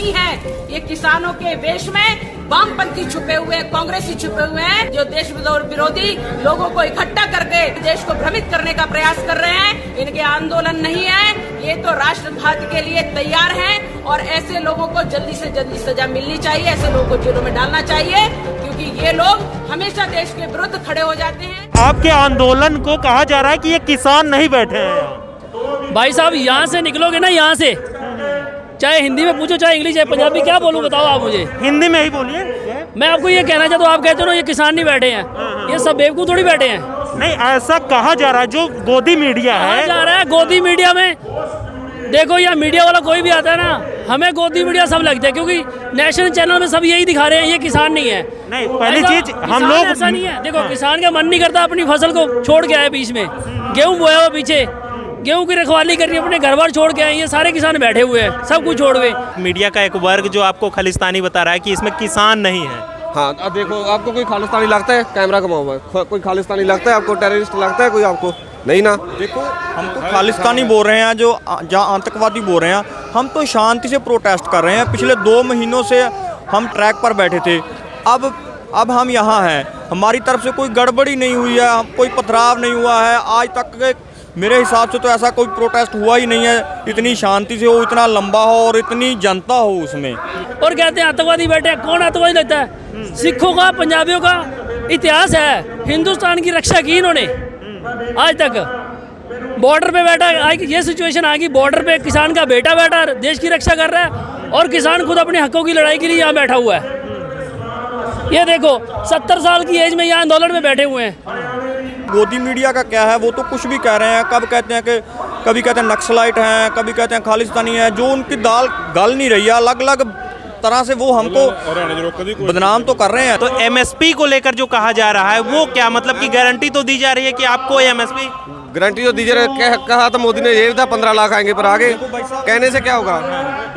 नहीं है। ये किसानों के वेश में वामपंथी छुपे हुए, कांग्रेसी छुपे हुए हैं, जो देश विरोधी लोगों को इकट्ठा करके देश को भ्रमित करने का प्रयास कर रहे हैं। इनके आंदोलन नहीं है, ये तो राष्ट्रघात के लिए तैयार हैं और ऐसे लोगों को जल्दी से जल्दी सजा मिलनी चाहिए, ऐसे लोगों को जेलों में डालना चाहिए, क्योंकि ये लोग हमेशा देश के विरुद्ध खड़े हो जाते हैं। आपके आंदोलन को कहा जा रहा है कि ये किसान नहीं बैठे हैं। भाई साहब यहाँ से निकलोगे ना, यहाँ से चाहे हिंदी में पूछो चाहे इंग्लिश चाहे पंजाबी, क्या बोलूँ बताओ आप मुझे। हिंदी में ही बोलिए। मैं आपको ये कहना चाहता हूँ, आप कहते हो ना ये किसान नहीं बैठे हैं, ये सब बेवकूफ थोड़ी बैठे हैं। नहीं, ऐसा कहा जा रहा है, जो गोदी मीडिया है कहा जा रहा है। गोदी मीडिया में देखो, या मीडिया वाला कोई भी आता है ना, हमें गोदी मीडिया सब लगता है, क्योंकि नेशनल चैनल में सब यही दिखा रहे हैं ये किसान नहीं है। नहीं, पहली चीज हम लोग ऐसा नहीं है। देखो किसान का मन नहीं करता अपनी फसल को छोड़ के आए, बीच में गेहूं बोया हुआ, पीछे गेहूं की रखवाली करनी, अपने घर बार छोड़ के आए, ये सारे किसान बैठे हुए हैं, सब कुछ छोड़ गए। मीडिया का एक वर्ग जो आपको खालिस्तानी बता रहा है कि इसमें किसान नहीं है। हाँ, अब देखो, आपको कोई खालिस्तानी लगता है? कैमरा घुमाओ हुआ, कोई खालिस्तानी लगता है आपको? टेररिस्ट लगता है कोई आपको? नहीं ना। देखो, हम तो खालिस्तानी बोल रहे हैं, जो जहाँ आतंकवादी बोल रहे हैं, हम तो शांति से प्रोटेस्ट कर रहे हैं। पिछले 2 महीनों से हम ट्रैक पर बैठे थे, अब हम यहाँ हैं। हमारी तरफ से कोई गड़बड़ी नहीं हुई है, कोई पथराव नहीं हुआ है आज तक। मेरे हिसाब से तो ऐसा कोई प्रोटेस्ट हुआ ही नहीं है, इतनी शांति से हो, इतना लंबा हो और इतनी जनता हो उसमें। और कहते हैं आतंकवादी बैठे हैं, कौन आतंकवादी लगता है? सिखों का, पंजाबियों का इतिहास है, हिंदुस्तान की रक्षा की इन्होंने आज तक। बॉर्डर पे बैठा, ये सिचुएशन आ गई, बॉर्डर पे किसान का बेटा बैठा देश की रक्षा कर रहा है, और किसान खुद अपने हकों की लड़ाई के लिए यहाँ बैठा हुआ है। ये देखो 70 साल की एज में यहाँ आंदोलन में बैठे हुए हैं। गोदी मीडिया का क्या है, वो तो कुछ भी कह रहे हैं। कब कहते हैं कि, कभी कहते हैं नक्सलाइट हैं, कभी कहते हैं खालिस्तानी है, जो उनकी दाल गल नहीं रही है। अलग अलग तरह से वो हमको बदनाम तो कर रहे हैं। तो एमएसपी को लेकर जो कहा जा रहा है, वो क्या मतलब कि गारंटी तो दी जा रही है कि आपको एमएसपी? गारंटी तो दीजिए, कहा था मोदी ने, ये था 15 लाख आएंगे, पर आगे कहने से क्या होगा?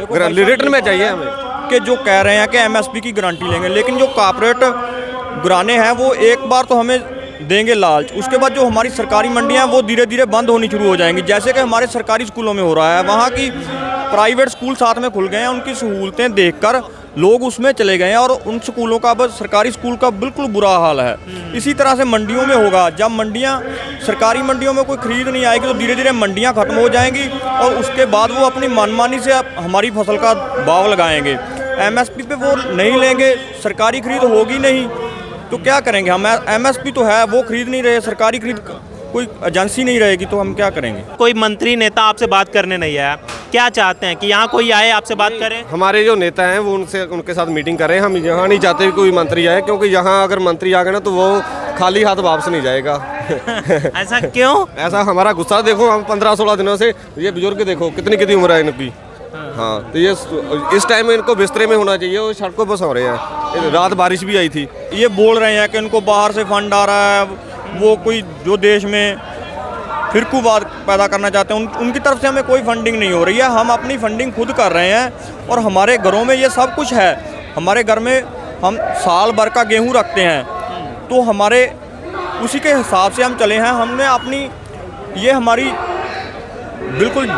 रिटर्न में चाहिए हमें। कि जो कह रहे हैं कि एमएसपी की गारंटी लेंगे, लेकिन जो कॉर्पोरेट घराने हैं वो एक बार तो हमें देंगे लालच, उसके बाद जो हमारी सरकारी मंडियां हैं वो धीरे धीरे बंद होनी शुरू हो जाएंगी। जैसे कि हमारे सरकारी स्कूलों में हो रहा है, वहाँ की प्राइवेट स्कूल साथ में खुल गए हैं, उनकी सहूलतें देखकर लोग उसमें चले गए हैं, और उन स्कूलों का, बस सरकारी स्कूल का बिल्कुल बुरा हाल है। इसी तरह से मंडियों में होगा, जब मंडियां, सरकारी मंडियों में कोई खरीद नहीं आएगी तो धीरे धीरे मंडियां खत्म हो जाएंगी, और उसके बाद वो अपनी मनमानी से हमारी फसल का भाव लगाएंगे। एमएसपी पे वो नहीं लेंगे, सरकारी खरीद होगी नहीं, तो क्या करेंगे हम? एमएसपी तो है, वो खरीद नहीं रहे, सरकारी खरीद कोई एजेंसी नहीं रहेगी, तो हम क्या करेंगे? कोई मंत्री नेता आपसे बात करने नहीं आया, क्या चाहते हैं कि यहाँ कोई आए आपसे बात करें? हमारे जो नेता हैं वो उनके साथ मीटिंग करें। हम यहाँ नहीं चाहते कोई मंत्री आए, क्योंकि यहाँ अगर मंत्री आ गए ना तो वो खाली हाथ वापस नहीं जाएगा। ऐसा क्यों? ऐसा हमारा गुस्सा देखो, हम 15-16 दिनों से, ये बुजुर्ग देखो कितनी उम्र है इनकी। हाँ, तो ये इस टाइम में इनको बिस्तरे में होना चाहिए, वो सड़कों पर सो रहे हैं। रात बारिश भी आई थी। ये बोल रहे हैं कि इनको बाहर से फंड आ रहा है, वो कोई जो देश में फिरकूवाद पैदा करना चाहते हैं, उनकी तरफ से हमें कोई फंडिंग नहीं हो रही है। हम अपनी फंडिंग खुद कर रहे हैं, और हमारे घरों में ये सब कुछ है। हमारे घर में हम साल भर का गेहूँ रखते हैं, तो हमारे उसी के हिसाब से हम चले हैं। हमने अपनी, ये हमारी बिल्कुल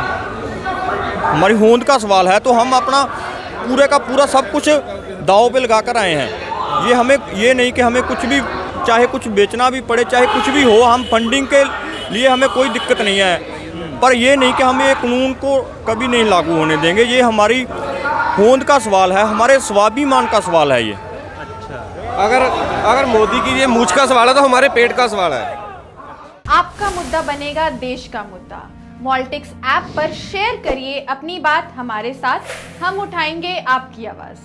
हमारी होंद का सवाल है, तो हम अपना पूरे का पूरा सब कुछ दाव पे लगा कर आए हैं। ये हमें, ये नहीं कि हमें कुछ भी, चाहे कुछ बेचना भी पड़े, चाहे कुछ भी हो, हम फंडिंग के लिए हमें कोई दिक्कत नहीं है। पर ये नहीं कि हम ये कानून को कभी नहीं लागू होने देंगे। ये हमारी होंद का सवाल है, हमारे स्वाभिमान का सवाल है ये। अगर मोदी की ये मूंछ का सवाल है तो हमारे पेट का सवाल है। आपका मुद्दा बनेगा देश का मुद्दा। मॉल्टिक्स ऐप पर शेयर करिए अपनी बात हमारे साथ, हम उठाएंगे आपकी आवाज़।